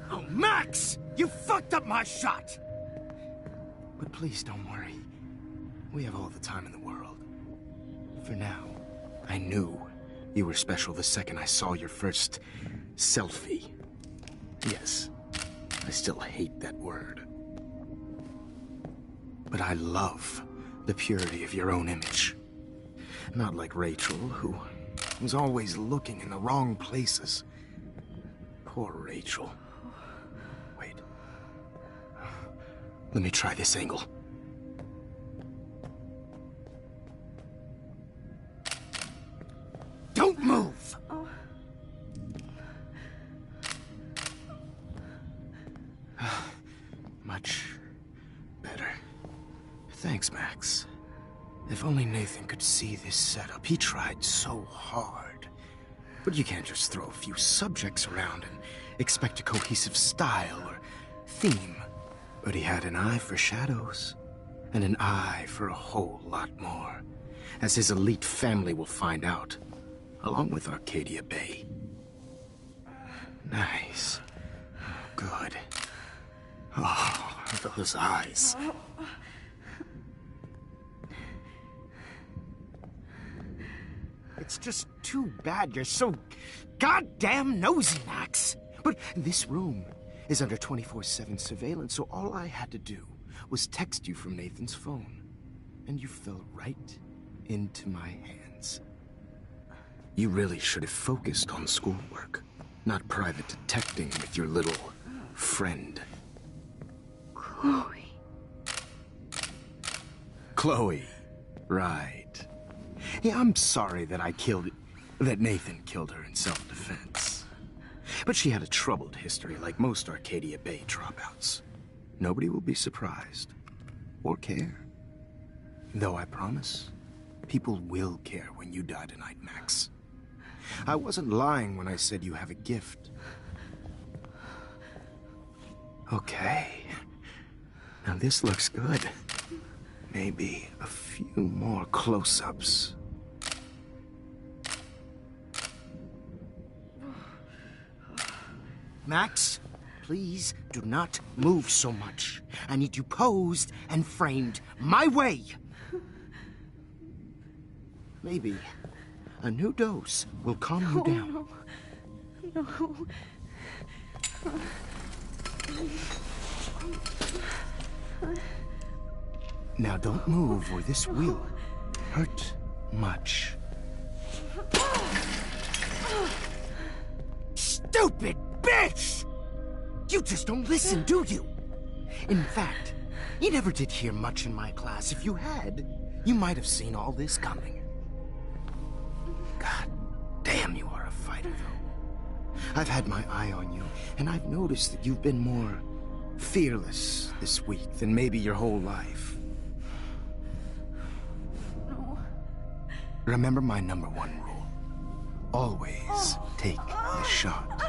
Oh, Max! You fucked up my shot! But please don't worry. We have all the time in the world. For now, I knew you were special the second I saw your first selfie. Yes, I still hate that word. But I love the purity of your own image. Not like Rachel, who was always looking in the wrong places. Poor Rachel. Wait. Let me try this angle. Don't move! Much better. Thanks, Max. If only Nathan could see this setup. He tried so hard. But you can't just throw a few subjects around and expect a cohesive style or theme. But he had an eye for shadows, and an eye for a whole lot more, as his elite family will find out, along with Arcadia Bay. Nice. Good. Oh, those eyes. It's just too bad you're so goddamn nosy, Max. But this room is under 24/7 surveillance, so all I had to do was text you from Nathan's phone. And you fell right into my hands. You really should have focused on schoolwork, not private detecting with your little friend. Chloe. Chloe, right. Yeah, I'm sorry that Nathan killed her in self-defense. But she had a troubled history like most Arcadia Bay dropouts. Nobody will be surprised, or care. Though I promise, people will care when you die tonight, Max. I wasn't lying when I said you have a gift. Okay. Now this looks good. Maybe a few more close-ups. Max, please do not move so much. I need you posed and framed my way. Maybe a new dose will calm you down. No. Now don't move or this will hurt much. Stupid bitch! You just don't listen, do you? In fact, you never did hear much in my class. If you had, you might have seen all this coming. God damn, you are a fighter, though. I've had my eye on you, and I've noticed that you've been more fearless this week than maybe your whole life. No. Remember my #1 rule. Always take the shot.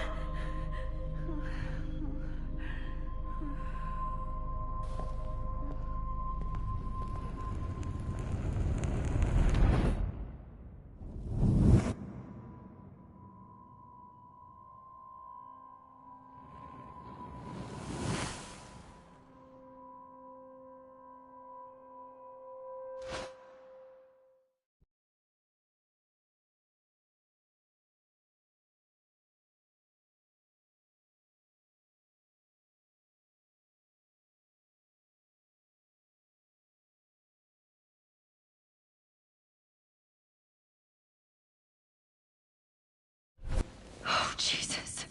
Oh, Jesus.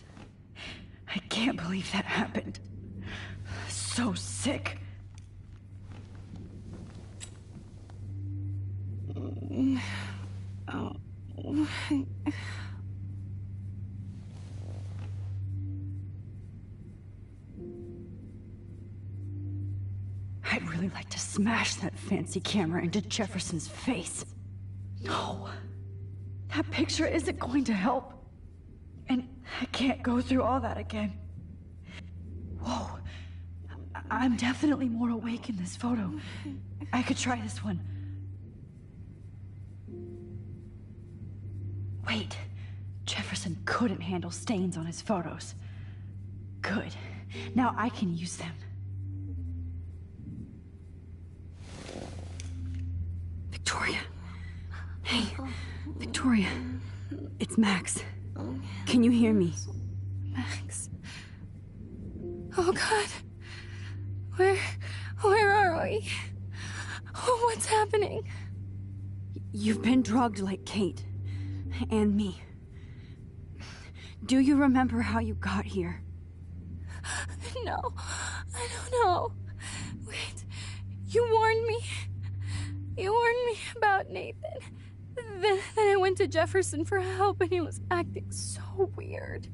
I can't believe that happened. So sick. Oh. I'd really like to smash that fancy camera into Jefferson's face. No. That picture isn't going to help. And I can't go through all that again. Whoa. I'm definitely more awake in this photo. I could try this one. Wait. Jefferson couldn't handle stains on his photos. Good. Now I can use them. Victoria. Hey, Victoria. It's Max. Can you hear me? Max. Oh God. Where are we? Oh, what's happening? You've been drugged like Kate. And me. Do you remember how you got here? No, I don't know. Wait, you warned me. You warned me about Nathan. Then I went to Jefferson for help and he was acting so weird.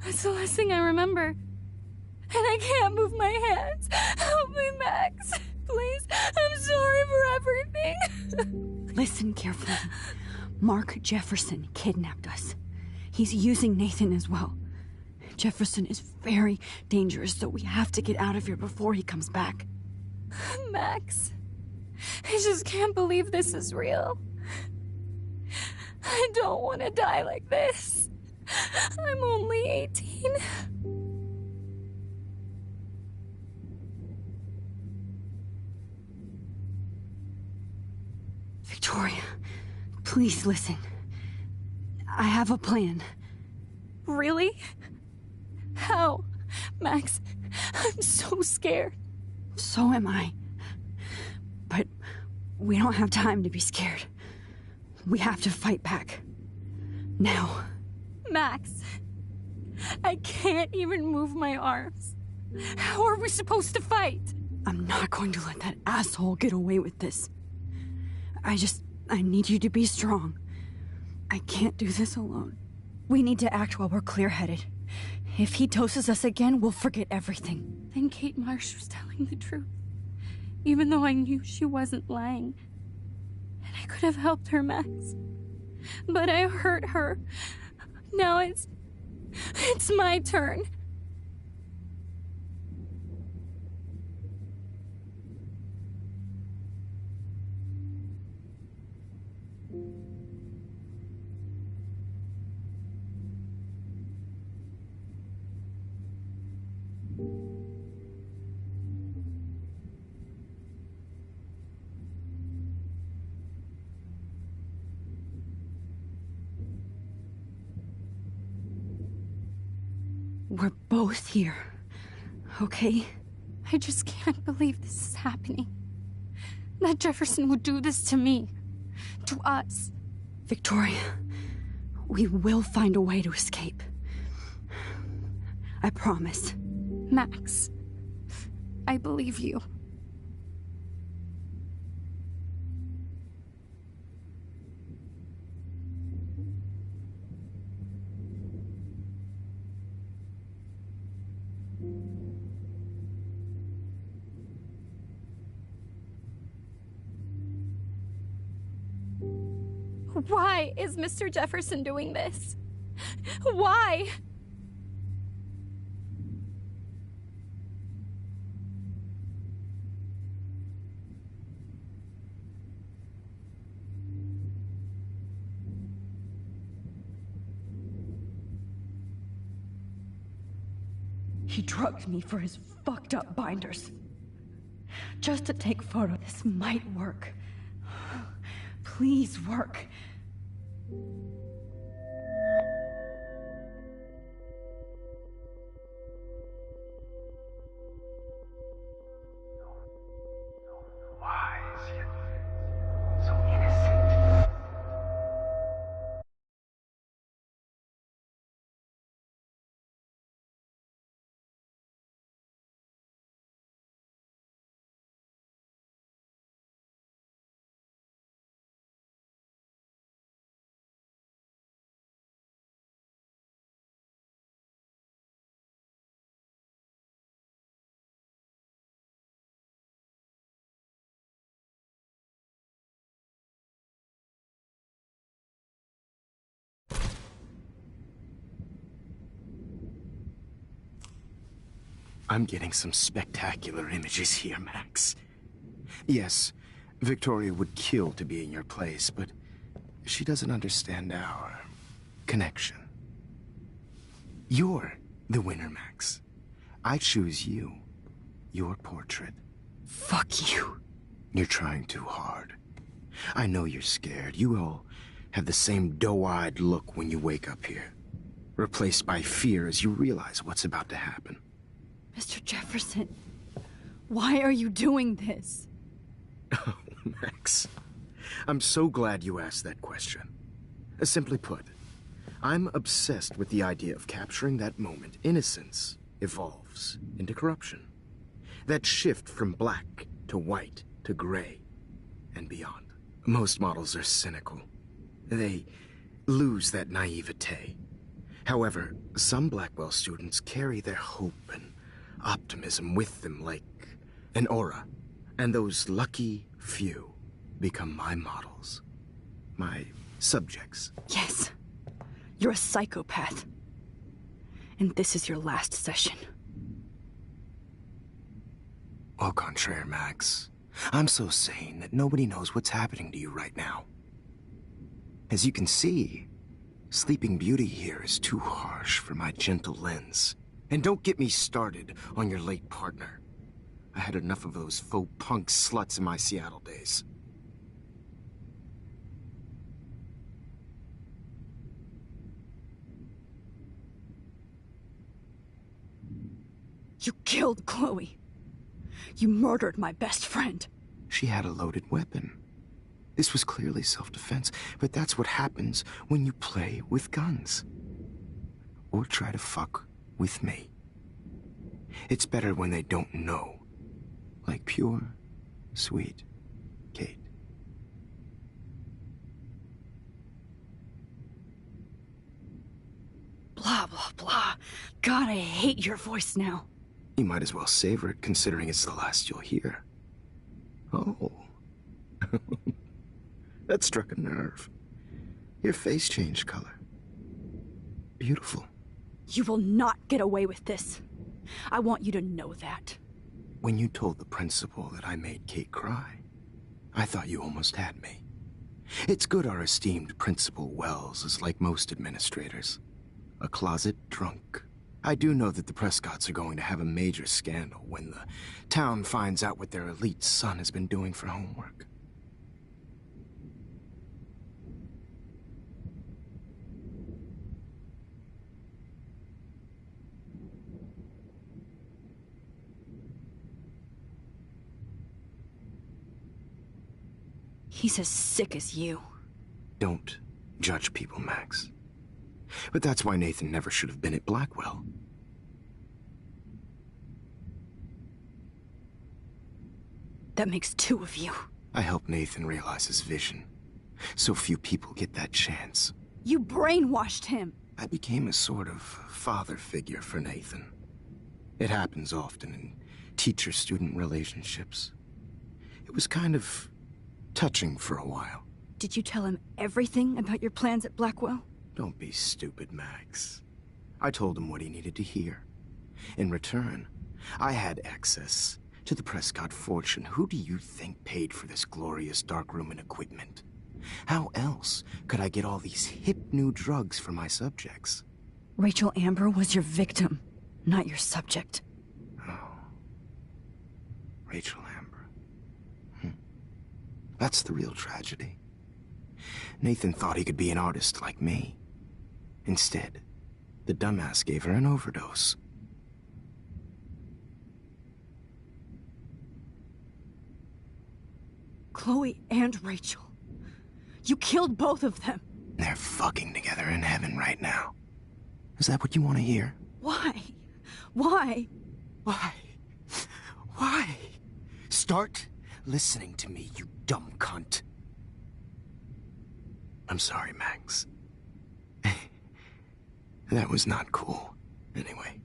That's the last thing I remember. And I can't move my hands. Help me, Max. Please, I'm sorry for everything. Listen carefully. Mark Jefferson kidnapped us. He's using Nathan as well. Jefferson is very dangerous, so we have to get out of here before he comes back. Max, I just can't believe this is real. I don't want to die like this. I'm only 18. Victoria, please listen. I have a plan. Really? How? Max, I'm so scared. So am I. But we don't have time to be scared. We have to fight back. Now. Max, I can't even move my arms. How are we supposed to fight? I'm not going to let that asshole get away with this. I need you to be strong. I can't do this alone. We need to act while we're clear-headed. If he doses us again, we'll forget everything. Then Kate Marsh was telling the truth. Even though I knew she wasn't lying. And I could have helped her, Max. But I hurt her. Now it's my turn. We're both here, okay? I just can't believe this is happening. That Jefferson would do this to me. To us. Victoria, we will find a way to escape. I promise. Max, I believe you. Why is Mr. Jefferson doing this? Why? He drugged me for his fucked up binders. Just to take photos. This might work. Please work. Why is he so innocent? I'm getting some spectacular images here, Max. Yes, Victoria would kill to be in your place, but she doesn't understand our connection. You're The winner, Max. I choose you. Your portrait. Fuck you. You're trying too hard. I know you're scared. You all have the same doe-eyed look when you wake up here. Replaced by fear as you realize what's about to happen. Mr. Jefferson, why are you doing this? Oh, Max. I'm so glad you asked that question. Simply put, I'm obsessed with the idea of capturing that moment innocence evolves into corruption. That shift from black to white to gray and beyond. Most models are cynical. They lose that naivete. However, some Blackwell students carry their hope and optimism with them like an aura. And those lucky few become my models. My subjects. Yes. You're a psychopath. And this is your last session. Au contraire, Max. I'm so sane that nobody knows what's happening to you right now. As you can see, Sleeping Beauty here is too harsh for my gentle lens. And don't get me started on your late partner. I had enough of those faux punk sluts in my Seattle days. You killed Chloe. You murdered my best friend. She had a loaded weapon. This was clearly self-defense, but that's what happens when you play with guns. Or try to fuck with me. It's better when they don't know. Like pure, sweet Kate. Blah, blah, blah. God, I hate your voice now. You might as well savor it, considering it's the last you'll hear. Oh. That struck a nerve. Your face changed color. Beautiful. You will not get away with this. I want you to know that. When you told the principal that I made Kate cry, I thought you almost had me. It's good our esteemed Principal Wells is like most administrators. A closet drunk. I do know that the Prescotts are going to have a major scandal when the town finds out what their elite son has been doing for homework. He's as sick as you. Don't judge people, Max. But that's why Nathan never should have been at Blackwell. That makes two of you. I helped Nathan realize his vision. So few people get that chance. You brainwashed him. I became a sort of father figure for Nathan. It happens often in teacher-student relationships. It was kind of touching for a while. Did you tell him everything about your plans at Blackwell? Don't be stupid, Max. I told him what he needed to hear. In return, I had access to the Prescott fortune. Who do you think paid for this glorious darkroom and equipment? How else could I get all these hip new drugs for my subjects? Rachel Amber was your victim, not your subject. Oh. Rachel Amber. That's the real tragedy. Nathan thought he could be an artist like me. Instead, the dumbass gave her an overdose. Chloe and Rachel. You killed both of them. They're fucking together in heaven right now. Is that what you want to hear? Why? Why? Why? Why? Start listening to me, you dumb cunt. I'm sorry, Max. That was not cool. Anyway.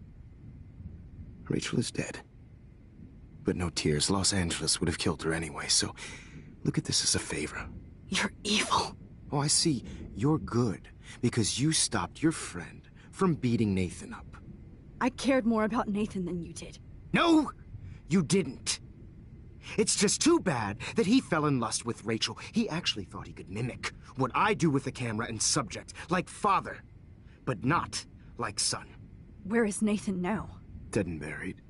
Rachel is dead. But no tears. Los Angeles would have killed her anyway, so look at this as a favor. You're evil. Oh, I see. You're good because you stopped your friend from beating Nathan up. I cared more about Nathan than you did. No, you didn't. It's just too bad that he fell in lust with Rachel. He actually thought he could mimic what I do with the camera and subject, like father, but not like son. Where is Nathan now? Dead and buried.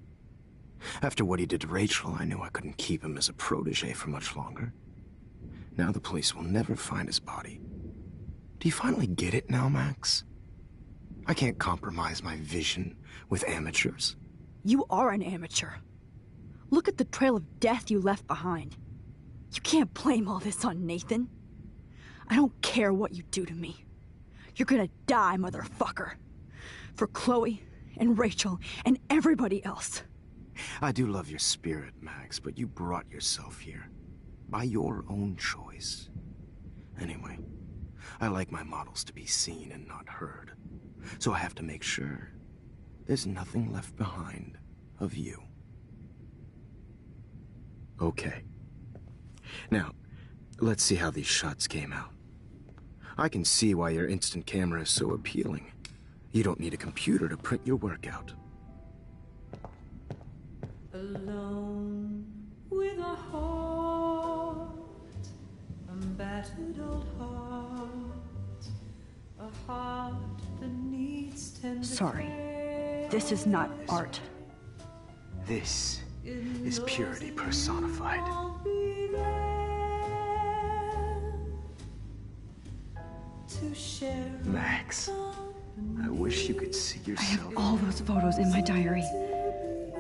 After what he did to Rachel, I knew I couldn't keep him as a protege for much longer. Now the police will never find his body. Do you finally get it now, Max? I can't compromise my vision with amateurs. You are an amateur. Look at the trail of death you left behind. You can't blame all this on Nathan. I don't care what you do to me. You're gonna die, motherfucker. For Chloe and Rachel and everybody else. I do love your spirit, Max, but you brought yourself here. By your own choice. Anyway, I like my models to be seen and not heard. So I have to make sure there's nothing left behind of you. Okay. Now, let's see how these shots came out. I can see why your instant camera is so appealing. You don't need a computer to print your work out. Alone with a heart, a battered old heart, a heart that needs tender Sorry. care. This is not art. This is purity personified. I'll be there to share Max, I wish you could see I have yourself. all those photos in my diary.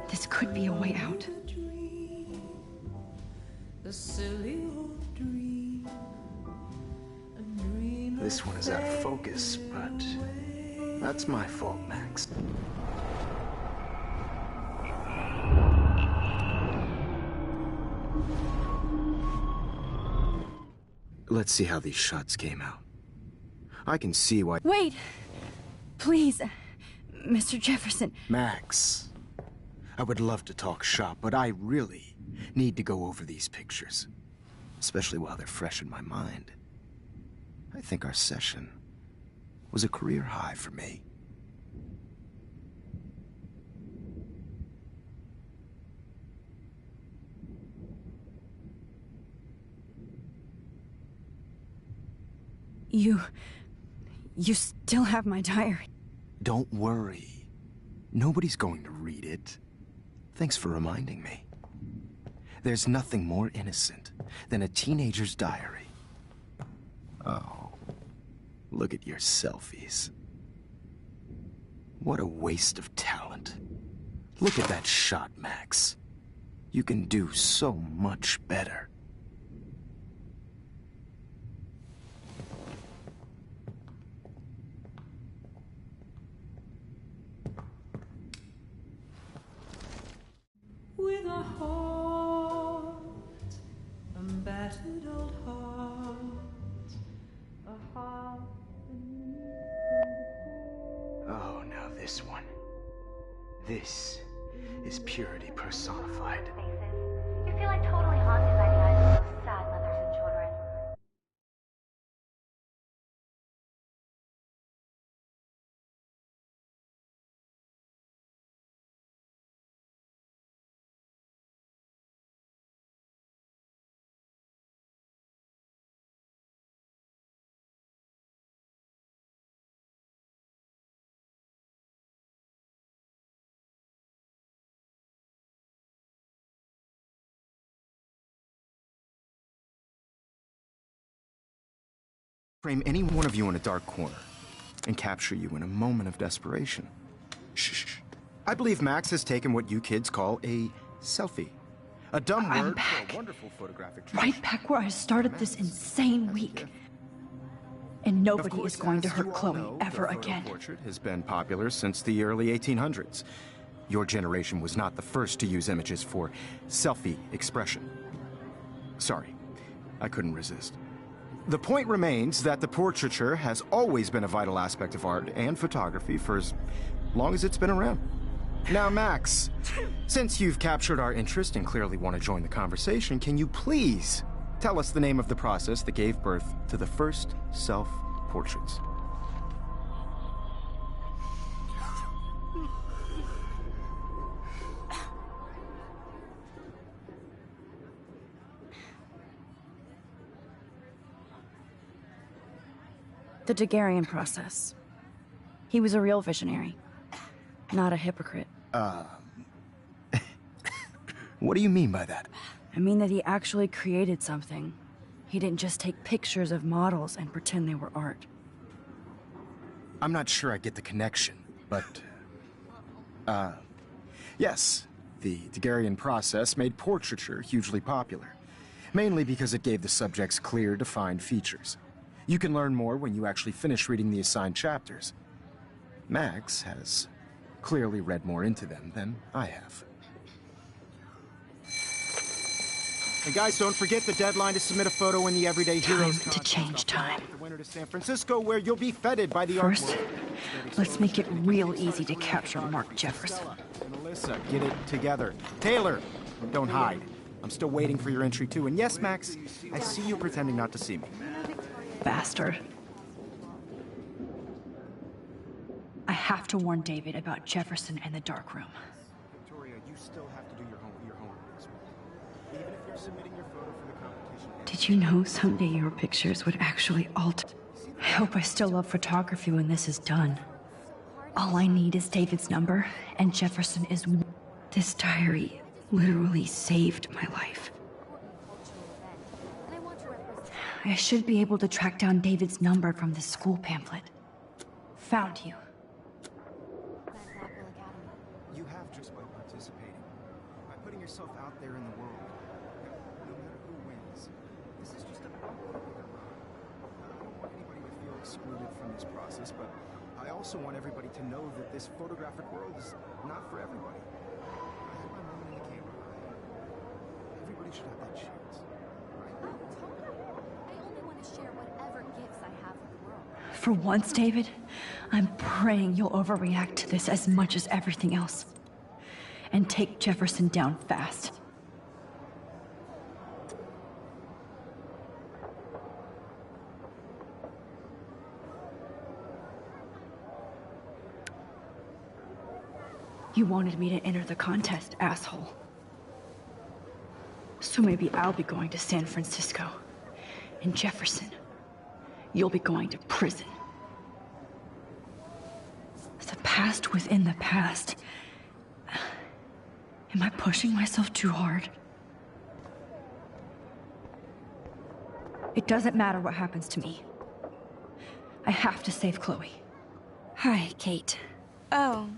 This could be a way out. a silly old dream, a dream This one is out of focus, but that's my fault, Max. Let's see how these shots came out. I can see why... Wait! Please, Mr. Jefferson. Max, I would love to talk shop, but I really need to go over these pictures. Especially while they're fresh in my mind. I think our session was a career high for me. You still have my diary. Don't worry. Nobody's going to read it. Thanks for reminding me. There's nothing more innocent than a teenager's diary. Oh, look at your selfies. What a waste of talent. Look at that shot, Max. You can do so much better. with a heart, a battered old heart, a heart that needs Oh, now this one. This is purity personified. Faces. You feel like totally haunted by the eyes of those sad mothers and children. Frame any one of you in a dark corner and capture you in a moment of desperation. Shh. I believe Max has taken what you kids call a selfie. A dumb I'm word back. for a wonderful photographic Right back where I started this insane week. And Of nobody course, is going to as hurt you all Chloe know, ever the photo again. portrait has been popular since the early 1800s. Your generation was not the first to use images for selfie expression. Sorry, I couldn't resist. The point remains that the portraiture has always been a vital aspect of art and photography for as long as it's been around. Now, Max, since you've captured our interest and clearly want to join the conversation, can you please tell us the name of the process that gave birth to the first self-portraits? The Daguerrean process. He was a real visionary. not a hypocrite. What do you mean by that? I mean that he actually created something. He didn't just take pictures of models and pretend they were art. I'm not sure I get the connection, but... yes, the Daguerrean process made portraiture hugely popular. Mainly because it gave the subjects clear, defined features. You can learn more when you actually finish reading the assigned chapters. Max has clearly read more into them than I have. And guys, don't forget the deadline to submit a photo in the Everyday Heroes Time to change time. The winner to San Francisco, where you'll be feted by the First, art world. let's make it real easy to capture Mark Jefferson. And Alyssa, get it together. Taylor, don't hide. I'm still waiting for your entry too. And yes, Max, I see you pretending not to see me. Bastard. I have to warn David about Jefferson and the dark room. Victoria, you still have to do your homework this week. Even if you're submitting your photo for the competition. Did you know someday your pictures would actually alter? I hope I still love photography when this is done. All I need is David's number, and Jefferson is... This diary literally saved my life. I should be able to track down David's number from the school pamphlet. Found you. You have just by participating. By putting yourself out there in the world. No matter who wins. This is just about I don't want anybody to feel excluded from this process, but I also want everybody to know that this photographic world is not for everybody. I have my moment in the camera. Everybody should have that chance. Right? I only want to share whatever gifts I have with the world. For once, David, I'm praying you'll overreact to this as much as everything else. And take Jefferson down fast. You wanted me to enter the contest, asshole. So maybe I'll be going to San Francisco. And Jefferson, you'll be going to prison. The past within the past. Am I pushing myself too hard? It doesn't matter what happens to me. I have to save Chloe. Hi, Kate. Oh,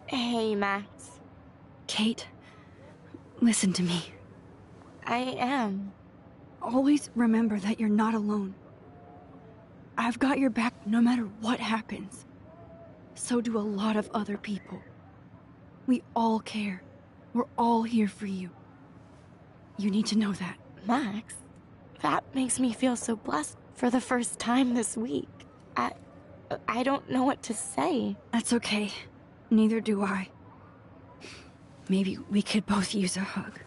hey, Max. Kate, listen to me. I am. Always remember that you're not alone. I've got your back no matter what happens. So do a lot of other people. We all care. We're all here for you. You need to know that. Max, that makes me feel so blessed for the first time this week. I don't know what to say. That's okay. Neither do I. Maybe we could both use a hug.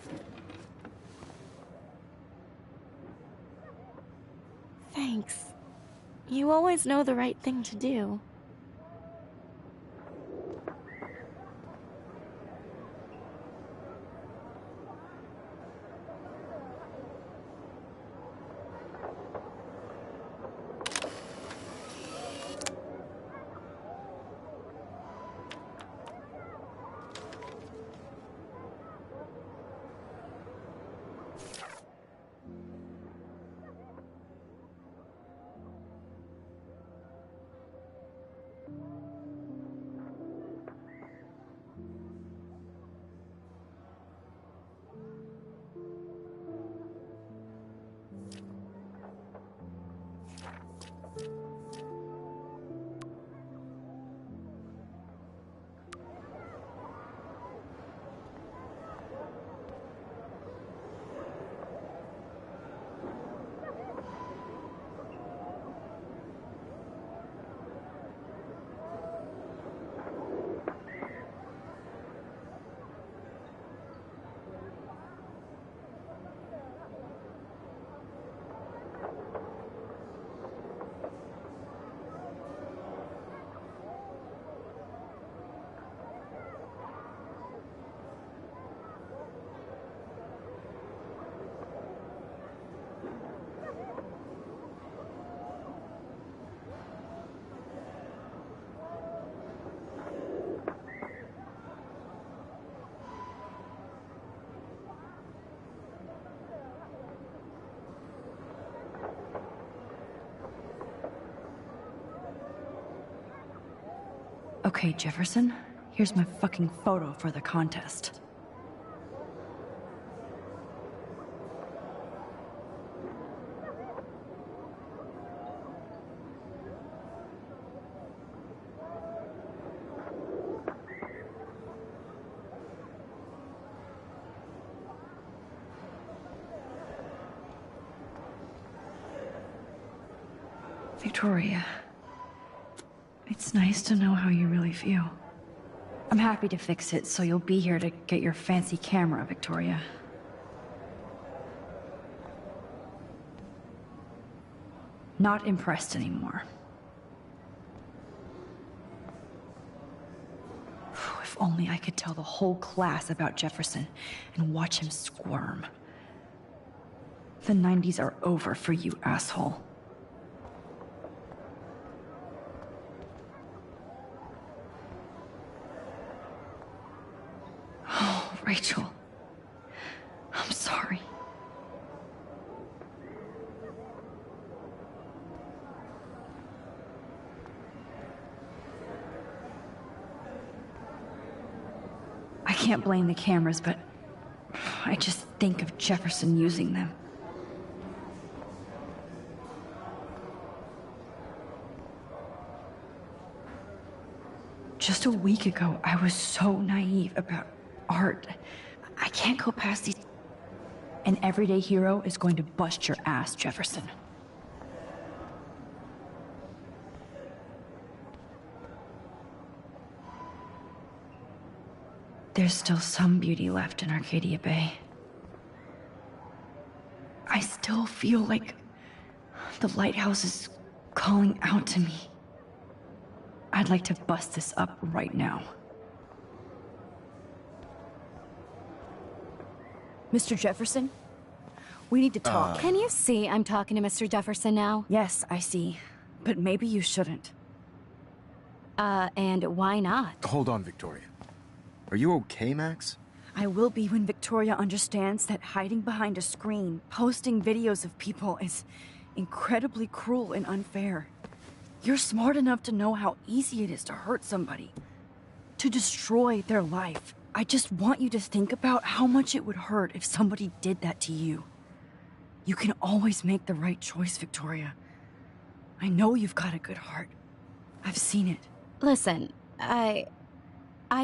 Thanks. You always know the right thing to do. Okay, Jefferson, here's my fucking photo for the contest. Victoria, it's nice to know how you really feel. I'm happy to fix it, so you'll be here to get your fancy camera, Victoria. Not impressed anymore. If only I could tell the whole class about Jefferson and watch him squirm. The 90s are over for you, asshole. Rachel, I'm sorry. I can't blame the cameras, but I just think of Jefferson using them. Just a week ago, I was so naive about art. I can't go past these. An everyday hero is going to bust your ass, Jefferson. There's still some beauty left in Arcadia Bay. I still feel like the lighthouse is calling out to me. I'd like to bust this up right now. Mr. Jefferson? We need to talk. Can you see I'm talking to Mr. Jefferson now? Yes, I see. But maybe you shouldn't. And why not? Hold on, Victoria. Are you okay, Max? I will be when Victoria understands that hiding behind a screen, posting videos of people is incredibly cruel and unfair. You're smart enough to know how easy it is to hurt somebody, to destroy their life. I just want you to think about how much it would hurt if somebody did that to you. You can always make the right choice, Victoria. I know you've got a good heart. I've seen it. Listen, I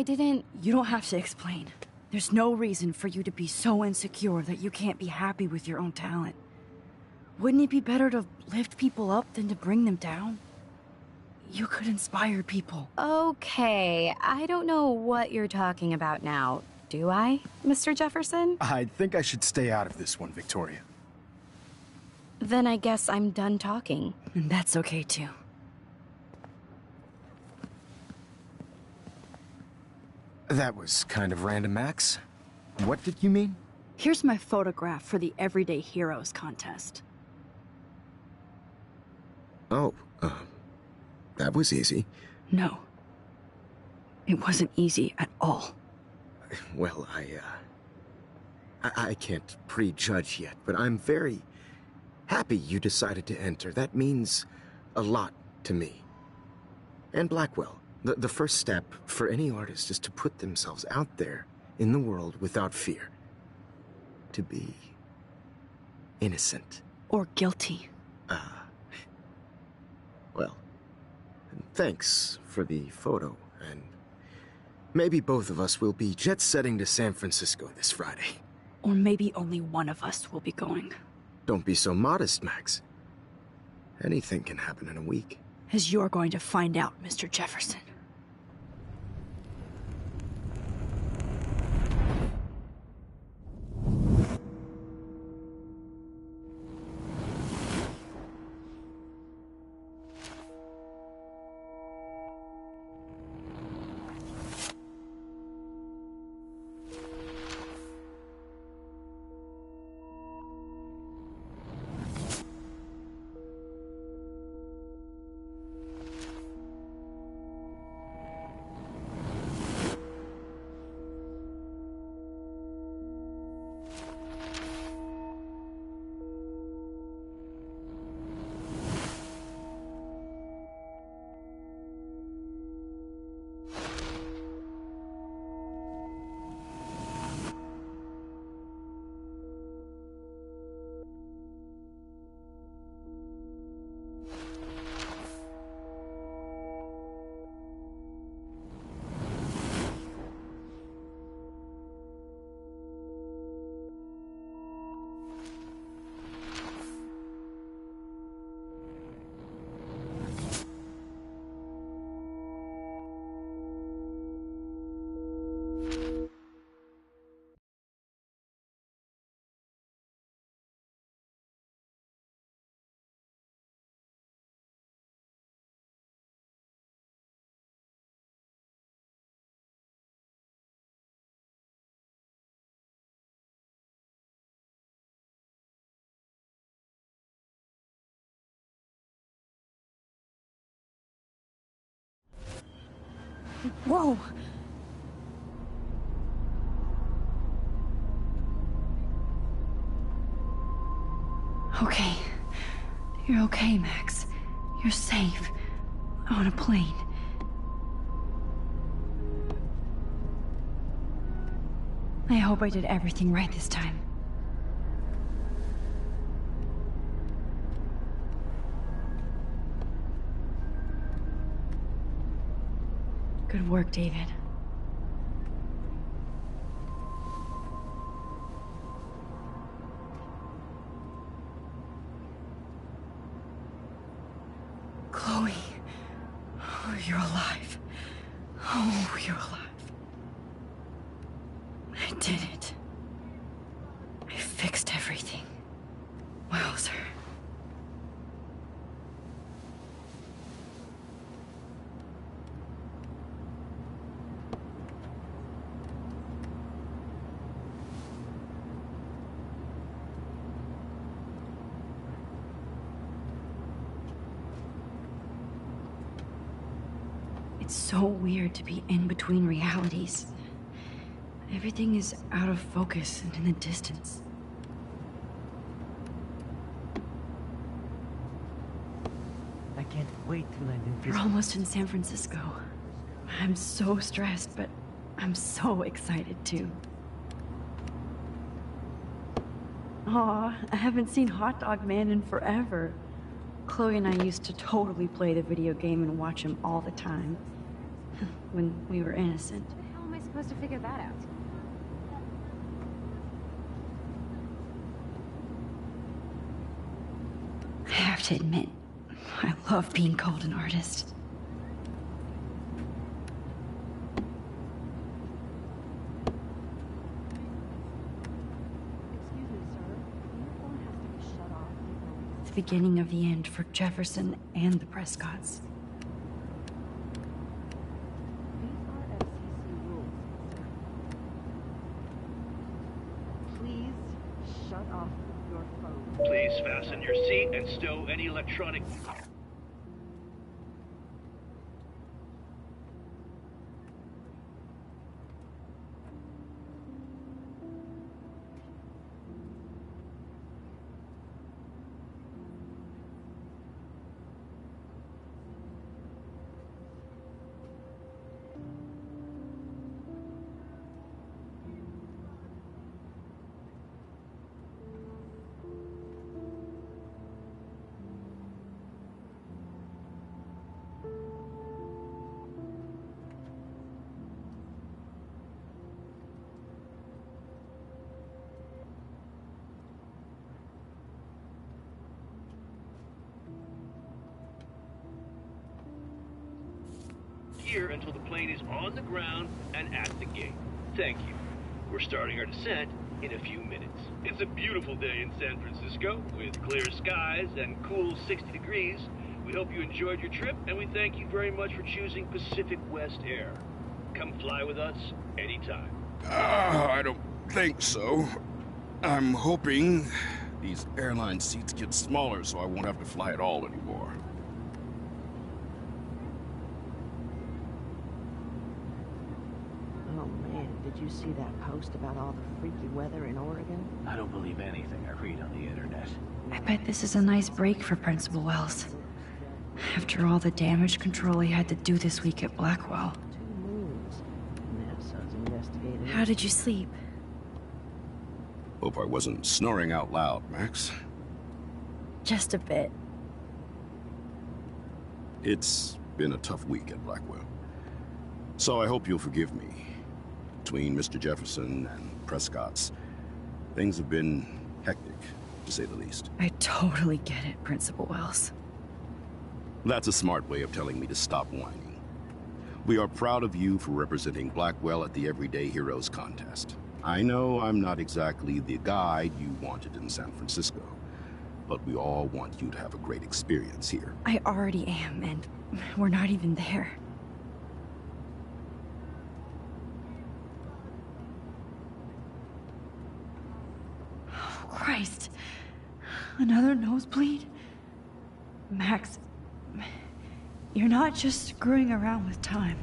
didn't... You don't have to explain. There's no reason for you to be so insecure that you can't be happy with your own talent. Wouldn't it be better to lift people up than to bring them down? You could inspire people. Okay, I don't know what you're talking about now, do I, Mr. Jefferson? I think I should stay out of this one, Victoria. Then I guess I'm done talking. And that's okay, too. That was kind of random, Max. What did you mean? Here's my photograph for the Everyday Heroes contest. Oh, that was easy. No. It wasn't easy at all. Well, I can't prejudge yet, but I'm very happy you decided to enter. That means a lot to me. And Blackwell. The first step for any artist is to put themselves out there in the world without fear. To be innocent. Or guilty. Well, thanks for the photo, and maybe both of us will be jet-setting to San Francisco this Friday. Or maybe only one of us will be going. Don't be so modest, Max. Anything can happen in a week. As you're going to find out, Mr. Jefferson. Whoa! Okay. You're okay, Max. You're safe. On a plane. I hope I did everything right this time. Good work, David. Chloe. Oh, you're alive. Oh, you're alive. I did it. I fixed everything. Wowzer. It's so weird to be in between realities. Everything is out of focus and in the distance. I can't wait to land in We're almost in San Francisco. I'm so stressed, but I'm so excited too. Aw, I haven't seen Hot Dog Man in forever. Chloe and I used to totally play the video game and watch him all the time. When we were innocent. How am I supposed to figure that out? I have to admit, I love being called an artist. Excuse me, sir. Your phone has to be shut off. It's the beginning of the end for Jefferson and the Prescotts. These are FCC rules, sir. Please shut off your phone. Please fasten your seat and stow any electronic... here until the plane is on the ground and at the gate. Thank you. We're starting our descent in a few minutes. It's a beautiful day in San Francisco with clear skies and cool 60 degrees. We hope you enjoyed your trip, and we thank you very much for choosing Pacific West Air. Come fly with us anytime. I don't think so. I'm hoping these airline seats get smaller so I won't have to fly at all anymore. Oh man, did you see that post about all the freaky weather in Oregon? I don't believe anything I read on the internet. I bet this is a nice break for Principal Wells. After all the damage control he had to do this week at Blackwell. 2 moons. NASA's investigating. How did you sleep? Hope I wasn't snoring out loud, Max. Just a bit. It's been a tough week at Blackwell. So I hope you'll forgive me. Between Mr. Jefferson and Prescott's, things have been hectic, to say the least. I totally get it, Principal Wells. That's a smart way of telling me to stop whining. We are proud of you for representing Blackwell at the Everyday Heroes contest. I know I'm not exactly the guide you wanted in San Francisco, but we all want you to have a great experience here. I already am, and we're not even there. Oh, Christ. Another nosebleed? Max, you're not just screwing around with time.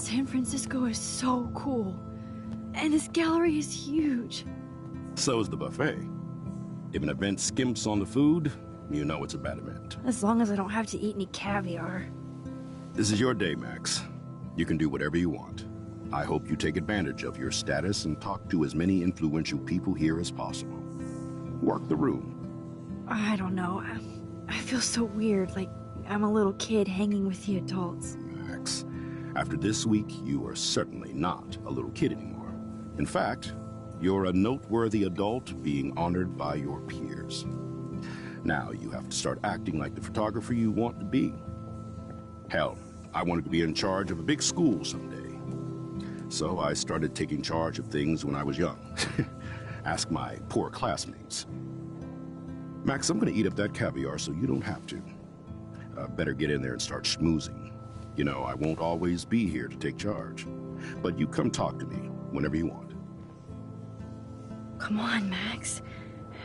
San Francisco is so cool. And this gallery is huge. So is the buffet. If an event skimps on the food, you know it's a bad event. As long as I don't have to eat any caviar. This is your day, Max. You can do whatever you want. I hope you take advantage of your status and talk to as many influential people here as possible. Work the room. I don't know. I feel so weird, like I'm a little kid hanging with the adults. Max, after this week, you are certainly not a little kid anymore. In fact, you're a noteworthy adult being honored by your peers. Now you have to start acting like the photographer you want to be. Hell, I wanted to be in charge of a big school someday. So I started taking charge of things when I was young. Ask my poor classmates. Max, I'm gonna eat up that caviar so you don't have to. Better get in there and start schmoozing. You know, I won't always be here to take charge. But you come talk to me whenever you want. Come on, Max.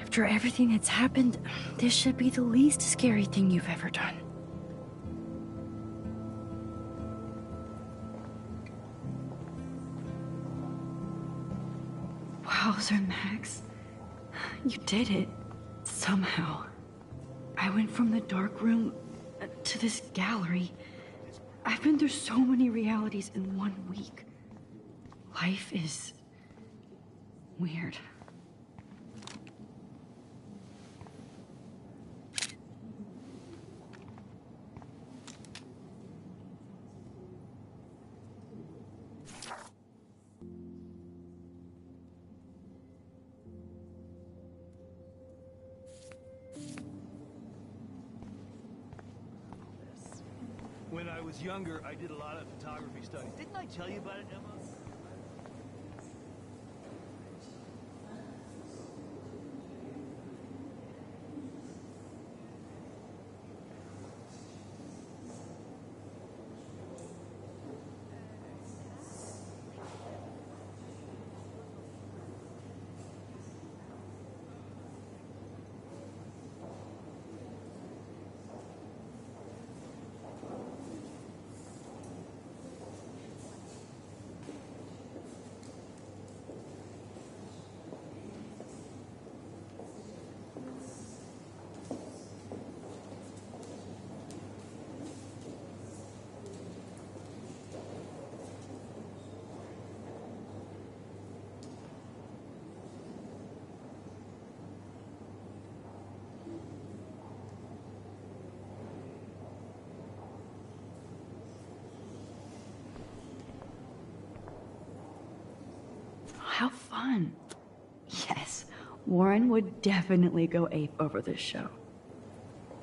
After everything that's happened, this should be the least scary thing you've ever done. Wowzer, Max. You did it. Somehow. I went from the dark room to this gallery. I've been through so many realities in 1 week. Life is weird. When I was younger, I did a lot of photography studies. Didn't I tell you about it, Emma? How fun. Yes, Warren would definitely go ape over this show.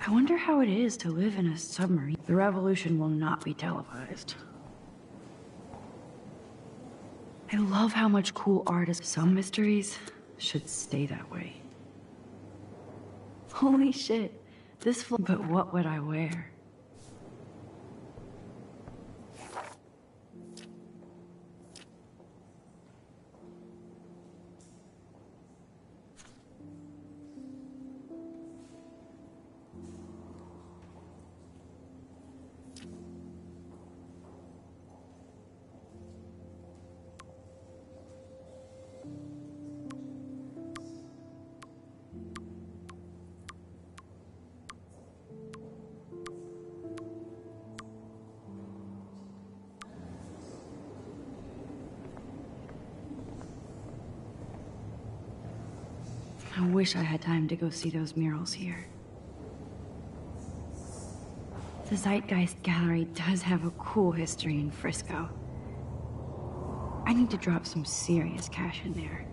I wonder how it is to live in a submarine. The revolution will not be televised. I love how much cool art is. Some mysteries should stay that way. Holy shit, but what would I wear? I wish I had time to go see those murals here. The Zeitgeist Gallery does have a cool history in Frisco. I need to drop some serious cash in there.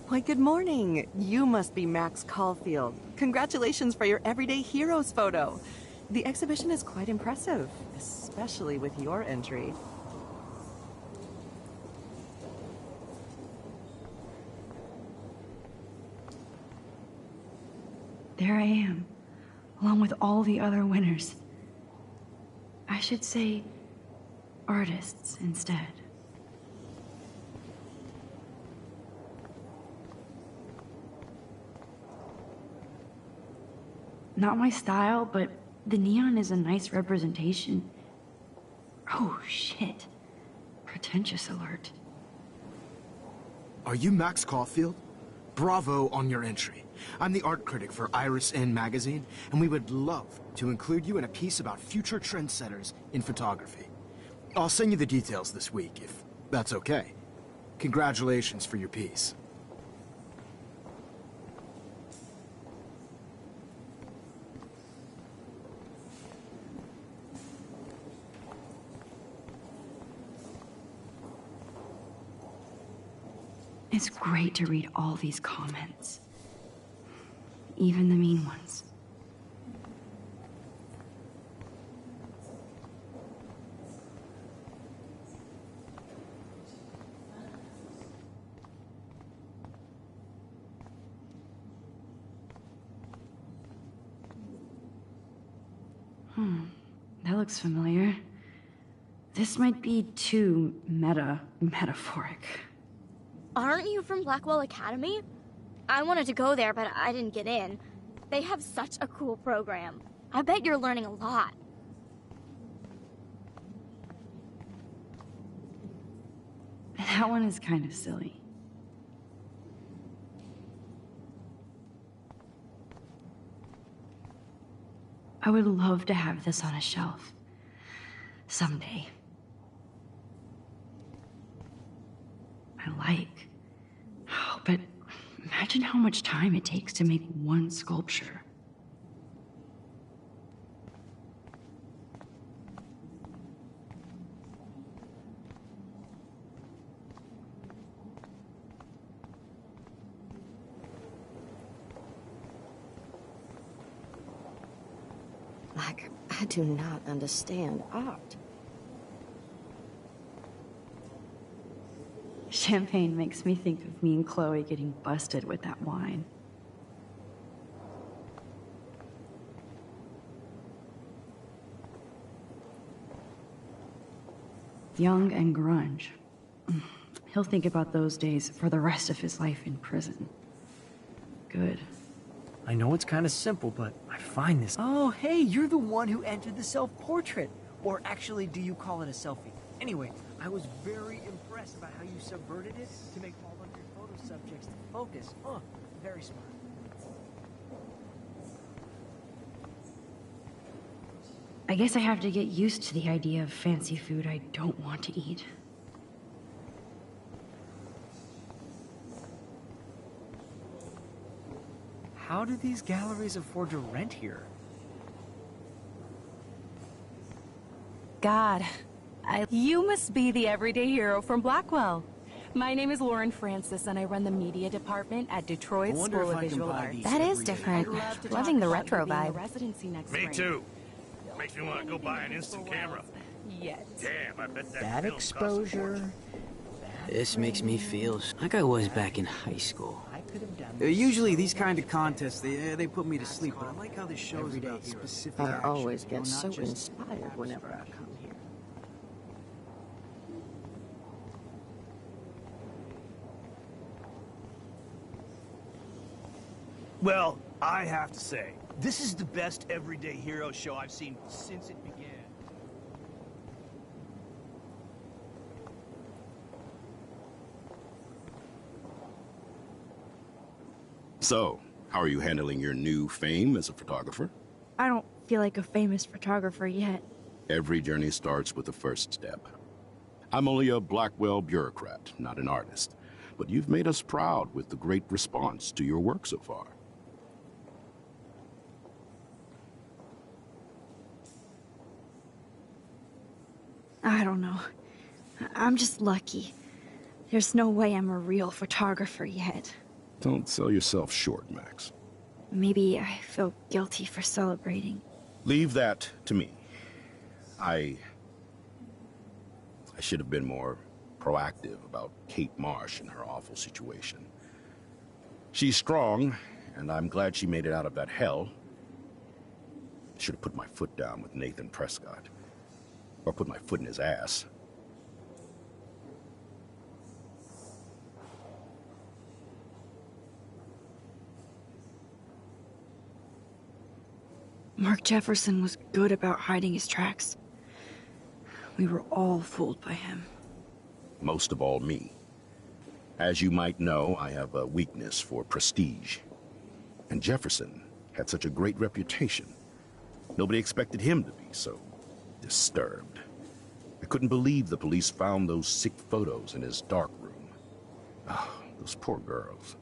Why, good morning. You must be Max Caulfield. Congratulations for your Everyday Heroes photo. The exhibition is quite impressive, especially with your entry. There I am, along with all the other winners. I should say artists instead. Not my style, but the neon is a nice representation. Oh, shit. Pretentious alert. Are you Max Caulfield? Bravo on your entry. I'm the art critic for Iris N magazine, and we would love to include you in a piece about future trendsetters in photography. I'll send you the details this week, if that's okay. Congratulations for your piece. It's great to read all these comments. Even the mean ones. That looks familiar. This might be too metaphoric. Aren't you from Blackwell Academy? I wanted to go there, but I didn't get in. They have such a cool program. I bet you're learning a lot. That one is kind of silly. I would love to have this on a shelf. Someday. I like. Oh, but imagine how much time it takes to make one sculpture. Like, I do not understand art. Champagne makes me think of me and Chloe getting busted with that wine. Young and grunge. He'll think about those days for the rest of his life in prison. Good. I know it's kind of simple, but I find this... Oh, hey, you're the one who entered the self-portrait. Or actually, do you call it a selfie? Anyway, I was very impressed about how you subverted it to make all of your photo subjects focus. Very smart. I guess I have to get used to the idea of fancy food I don't want to eat. How do these galleries afford to rent here? God, you must be the everyday hero from Blackwell. My name is Lauren Francis, and I run the media department at Detroit School of Visual Arts. That is different. Loving the retro vibe. Me too. Makes me want to go buy an instant camera. Yes. Damn, I bet That film costs a fortune. exposure. This makes me feel like I was back in high school. I could have done Usually these kind of contests, they put me to sleep, but I like how this shows Everyday about hero. specific I action, always you know, get so not just inspired whenever I come here. Well, I have to say, this is the best everyday hero show I've seen since it began. So, how are you handling your new fame as a photographer? I don't feel like a famous photographer yet. Every journey starts with the first step. I'm only a Blackwell bureaucrat, not an artist. But you've made us proud with the great response to your work so far. I don't know. I'm just lucky. There's no way I'm a real photographer yet. Don't sell yourself short, Max. Maybe I feel guilty for celebrating. Leave that to me. I should have been more proactive about Kate Marsh and her awful situation. She's strong, and I'm glad she made it out of that hell. I should have put my foot down with Nathan Prescott. Or put my foot in his ass. Mark Jefferson was good about hiding his tracks. We were all fooled by him. Most of all, me. As you might know, I have a weakness for prestige. And Jefferson had such a great reputation. Nobody expected him to be so disturbed. I couldn't believe the police found those sick photos in his dark room. Oh, those poor girls.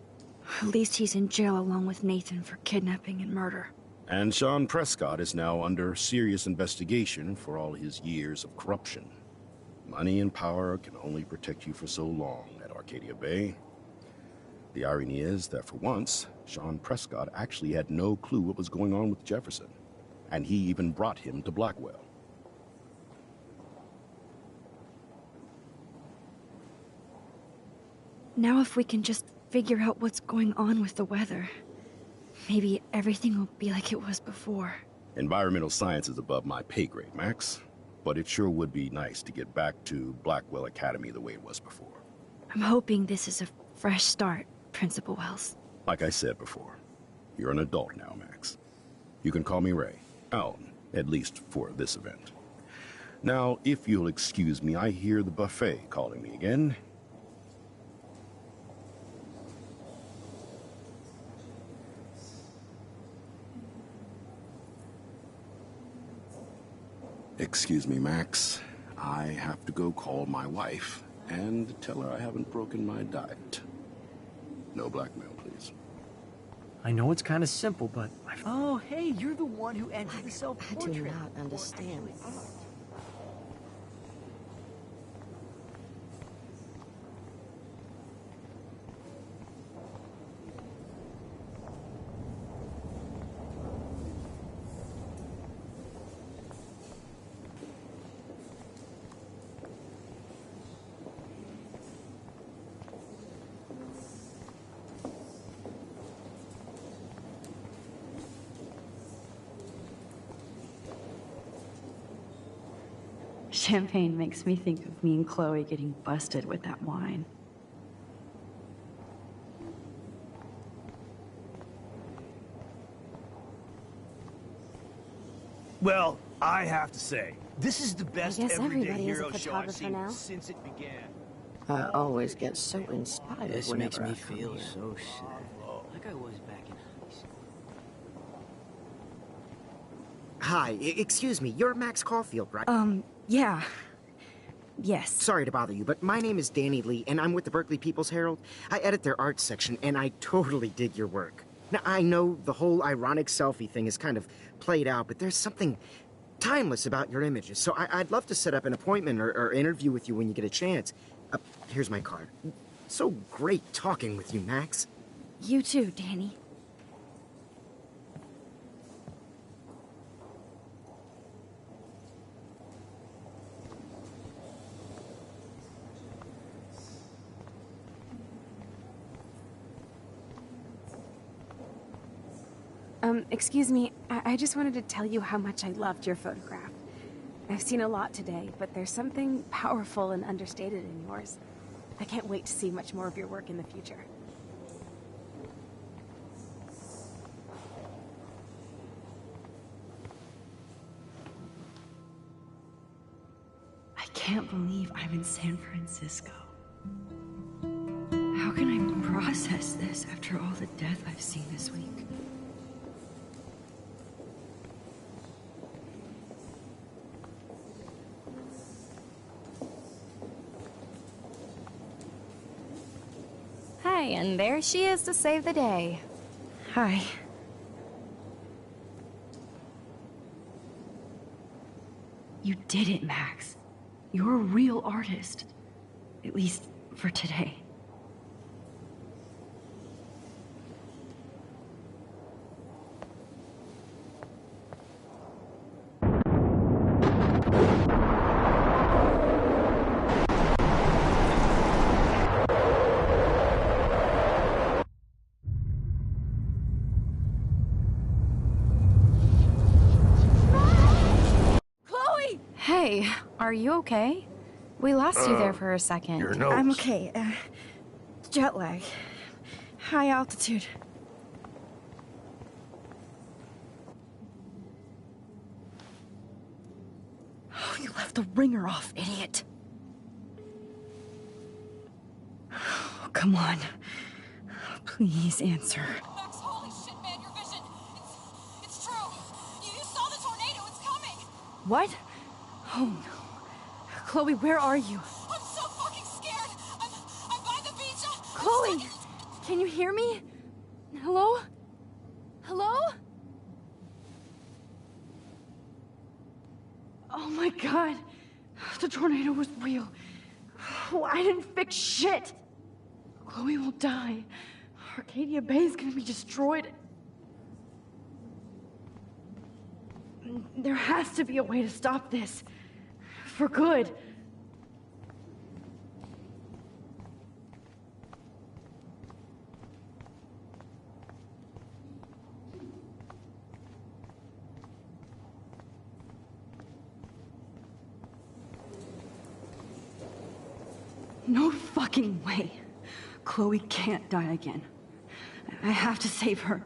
At least he's in jail along with Nathan for kidnapping and murder. And Sean Prescott is now under serious investigation for all his years of corruption. Money and power can only protect you for so long at Arcadia Bay. The irony is that for once, Sean Prescott actually had no clue what was going on with Jefferson, and he even brought him to Blackwell. Now if we can just figure out what's going on with the weather, maybe everything will be like it was before. Environmental science is above my pay grade, Max. But it sure would be nice to get back to Blackwell Academy the way it was before. I'm hoping this is a fresh start, Principal Wells. Like I said before, you're an adult now, Max. You can call me Ray. Oh, at least for this event. Now, if you'll excuse me, I hear the buffet calling me again. Excuse me, Max. I have to go call my wife and tell her I haven't broken my diet. No blackmail, please. I know it's kind of simple, but... Oh, hey, you're the one who entered the self-portrait. I do not understand. Champagne makes me think of me and Chloe getting busted with that wine. Well, I have to say, this is the best guess everyday everybody is a hero show I've photographer seen now. since it began. I always get so inspired This whenever makes me I come feel here. so sad. Like I was back in high school. Hi, excuse me, you're Max Caulfield, right? Yeah. Yes. Sorry to bother you, but my name is Danny Lee, and I'm with the Berkeley People's Herald. I edit their arts section, and I totally dig your work. Now, I know the whole ironic selfie thing is kind of played out, but there's something timeless about your images, so I'd love to set up an appointment or interview with you when you get a chance. Here's my card. So great talking with you, Max. You too, Danny. Excuse me, I just wanted to tell you how much I loved your photograph. I've seen a lot today, but there's something powerful and understated in yours. I can't wait to see much more of your work in the future. I can't believe I'm in San Francisco. How can I process this after all the death I've seen this week? Hi, and there she is to save the day. Hi. You did it, Max. You're a real artist. At least for today. Hey, are you okay? We lost you there for a second. Your nose. I'm okay. Jet lag. High altitude. the ringer off, idiot. Oh, come on. Please answer. Max, holy shit, man, your vision. It's true. You saw the tornado. It's coming. What? Oh no. Chloe, where are you? I'm so fucking scared. I'm by the beach. Chloe! Can you hear me? Hello? Hello? Oh my god. The tornado was real. Oh, I didn't fix shit. Chloe will die. Arcadia Bay is gonna be destroyed. There has to be a way to stop this. For good. No fucking way. Chloe can't die again. I have to save her.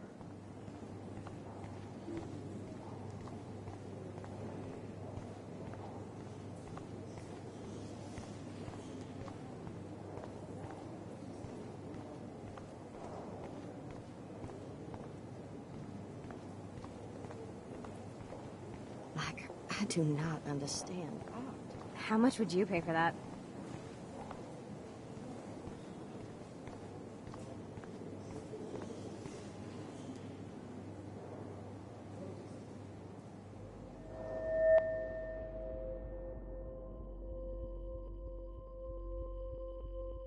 I do not understand. How much would you pay for that?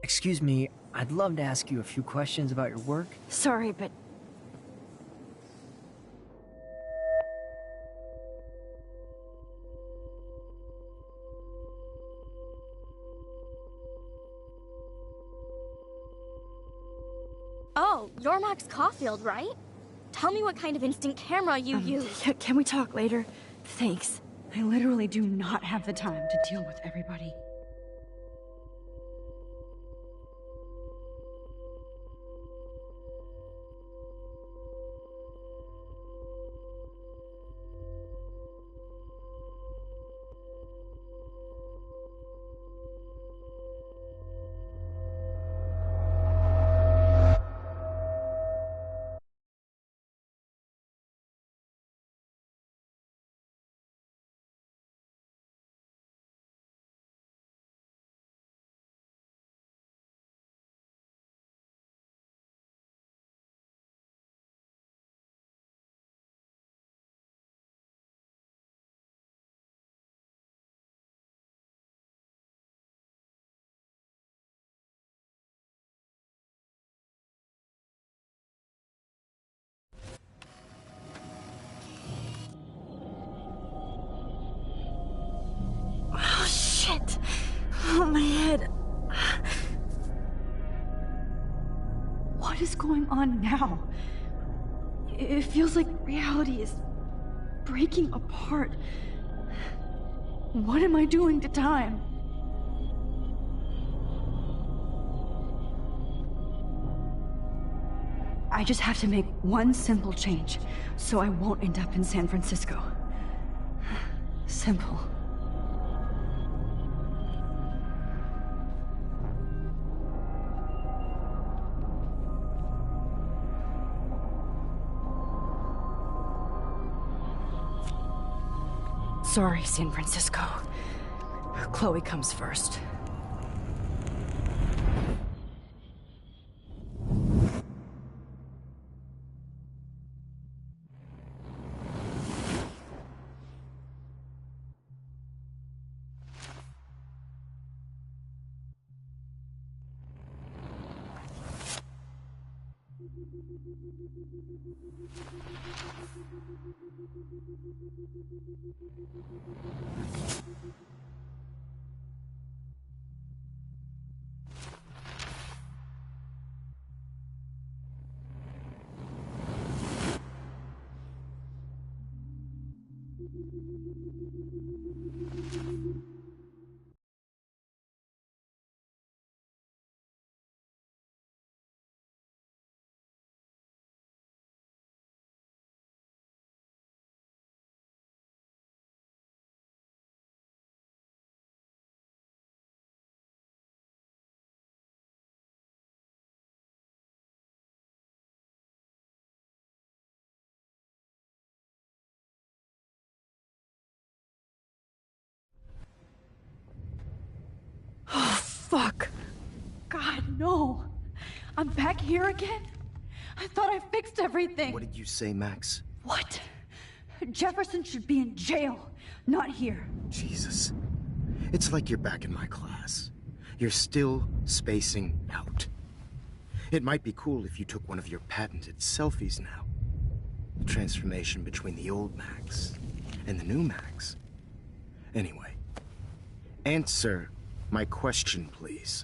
Excuse me, I'd love to ask you a few questions about your work. Sorry, but... Oh, you're Max Caulfield, right? Tell me what kind of instant camera you use. Can we talk later? Thanks. I literally do not have the time to deal with everybody. Oh, shit. Oh, my head. What is going on now? It feels like reality is breaking apart. What am I doing to time? I just have to make one simple change, so I won't end up in San Francisco. Simple. Sorry, San Francisco. Chloe comes first. Fuck. God, no. I'm back here again? I thought I fixed everything. What did you say, Max? What? Jefferson should be in jail, not here. Jesus. It's like you're back in my class. You're still spacing out. It might be cool if you took one of your patented selfies now. The transformation between the old Max and the new Max. Anyway, answer my question, please.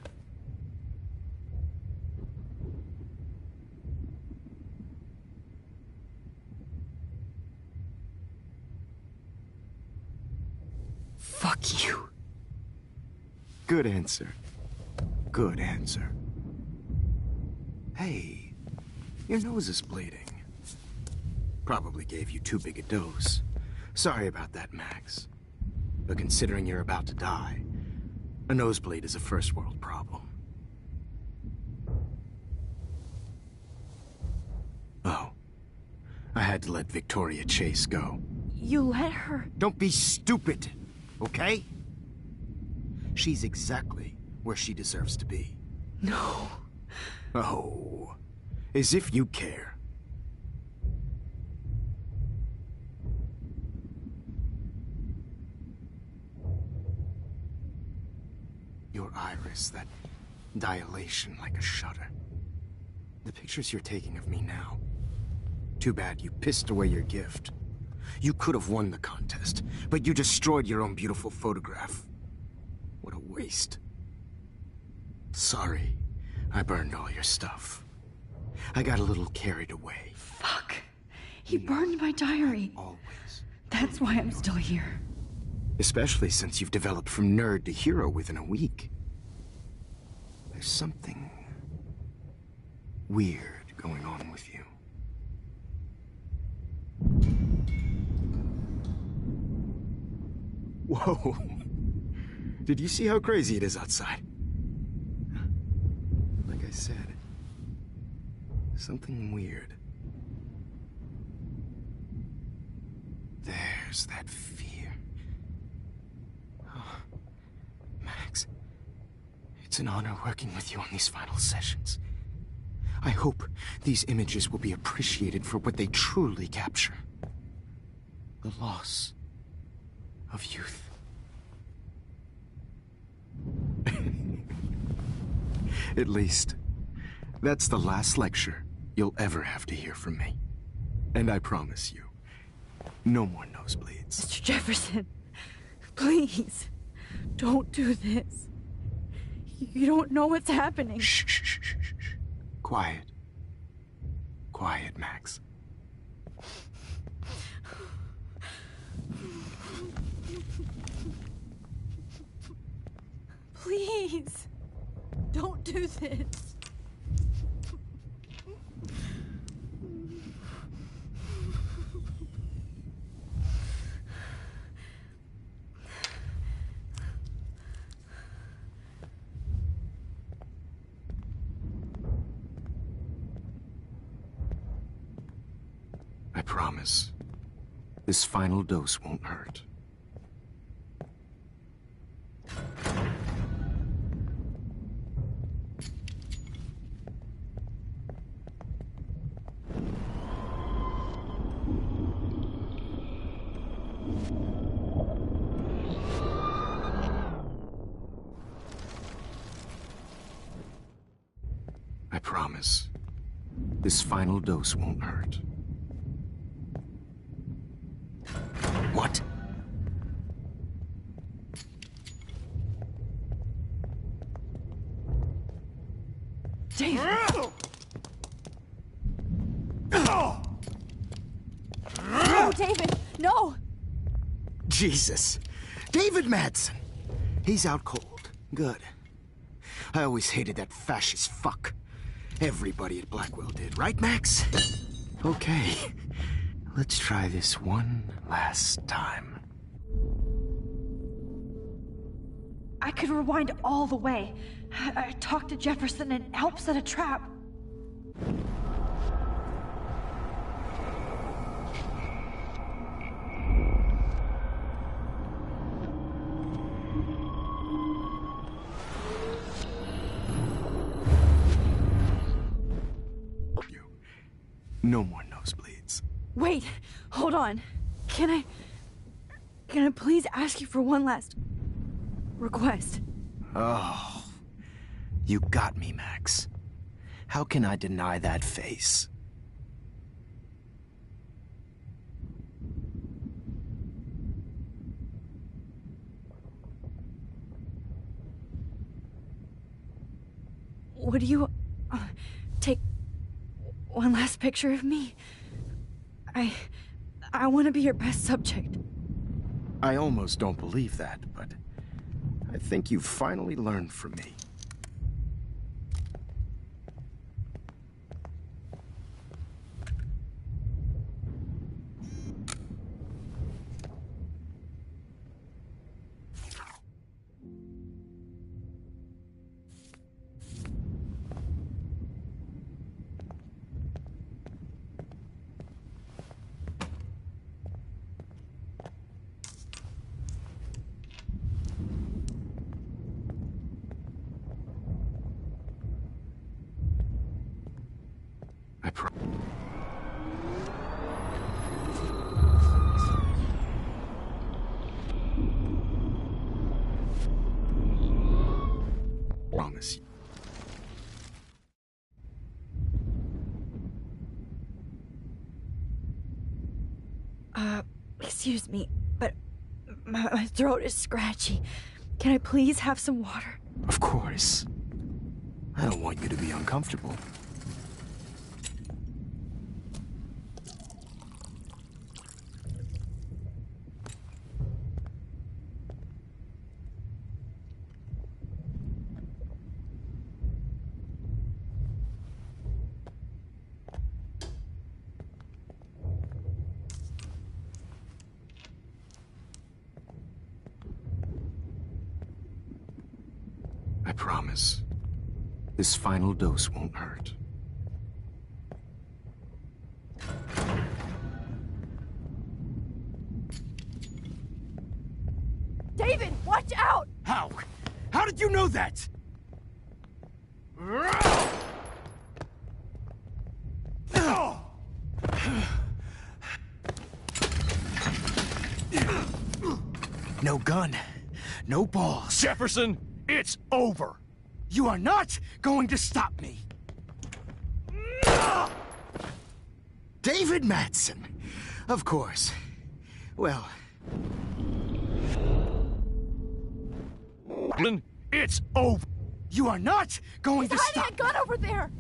Fuck you. Good answer. Good answer. Hey, your nose is bleeding. Probably gave you too big a dose. Sorry about that, Max. But considering you're about to die, a nosebleed is a first world problem. Oh. I had to let Victoria Chase go. You let her? Don't be stupid, okay? She's exactly where she deserves to be. No. Oh. As if you care. Your iris, that dilation like a shutter. The pictures you're taking of me now. Too bad you pissed away your gift. You could have won the contest, but you destroyed your own beautiful photograph. What a waste. Sorry, I burned all your stuff. I got a little carried away. Fuck. He burned my diary. Always. That's why I'm still here. Especially since you've developed from nerd to hero within a week. There's something weird going on with you. Whoa. Did you see how crazy it is outside? Like I said, something weird. There's that fear. Oh, Max, it's an honor working with you on these final sessions. I hope these images will be appreciated for what they truly capture. The loss of youth. At least, that's the last lecture you'll ever have to hear from me. And I promise you, no more nosebleeds. Mr. Jefferson, please, don't do this. You don't know what's happening. Shh, shh, shh, shh, shh. Quiet. Quiet, Max. Please, don't do this. I promise, this final dose won't hurt. I promise, this final dose won't hurt. What? David! No, David! No! Jesus. David Madsen. He's out cold. Good. I always hated that fascist fuck. Everybody at Blackwell did, right, Max? Okay. Let's try this one last time. I could rewind all the way. I talked to Jefferson and helped set a trap. No more nosebleeds. Wait, hold on. Can I please ask you for one last request? Oh, you got me, Max. How can I deny that face? Would you take one last picture of me? I want to be your best subject. I almost don't believe that, but I think you've finally learned from me. Promise you. Excuse me, but my throat is scratchy. Can I please have some water? Of course. I don't want you to be uncomfortable. I promise. This final dose won't hurt. David, watch out! How? How did you know that? No gun. No balls. Jefferson, it's over. You are not going to stop me. David Madsen. Of course. Well... It's over. You are not going to stop... He's hiding a gun over there!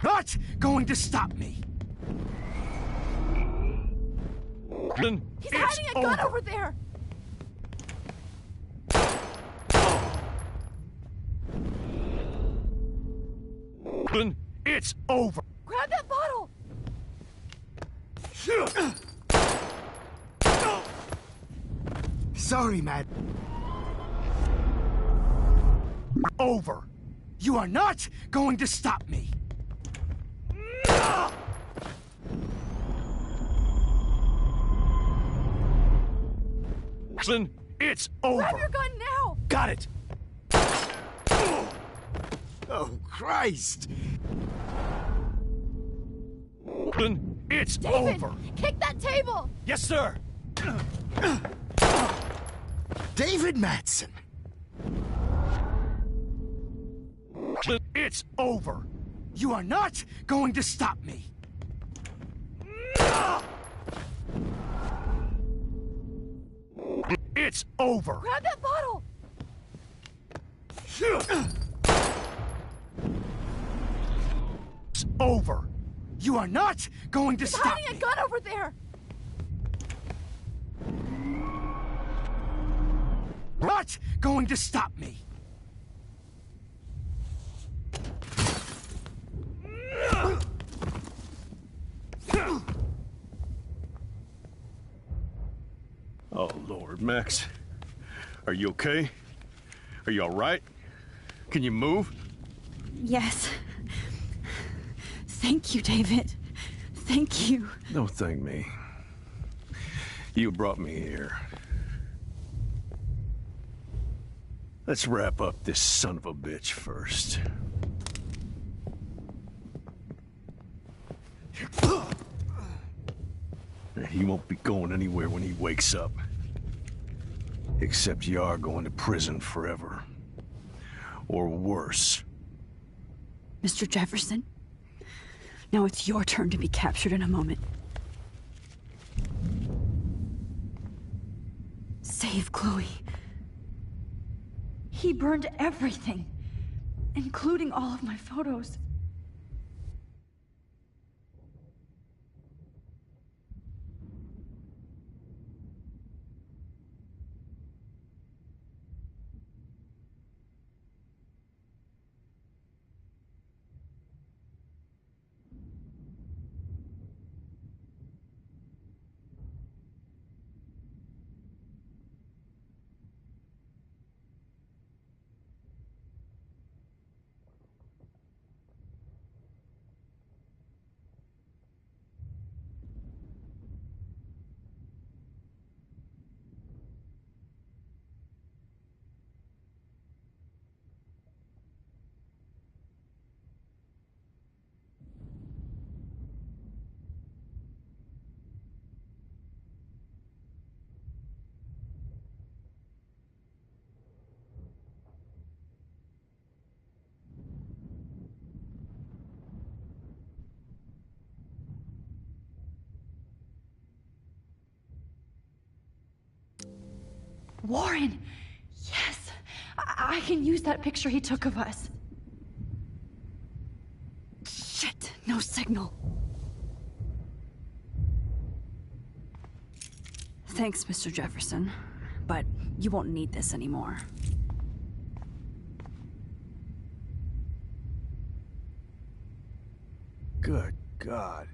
Not going to stop me. He's hiding a gun over there! It's over. Grab that bottle! Sorry, Matt. Over. You are not going to stop me. It's over. Grab your gun now! Got it. Oh, Christ. It's David, over. kick that table! Yes, sir. David Madsen. It's over. You are not going to stop me. It's over. Grab that bottle! It's over. You are not going to He's stop hiding me. a gun over there! Not going to stop me. Oh, Lord, Max. Are you okay? Are you all right? Can you move? Yes. Thank you, David. Thank you. Don't thank me. You brought me here. Let's wrap up this son of a bitch first. He won't be going anywhere when he wakes up. Except you are going to prison forever. Or worse. Mr. Jefferson, now it's your turn to be captured in a moment. Save Chloe. He burned everything, including all of my photos. Warren! Yes! I can use that picture he took of us. Shit! No signal. Thanks, Mr. Jefferson. But you won't need this anymore. Good God.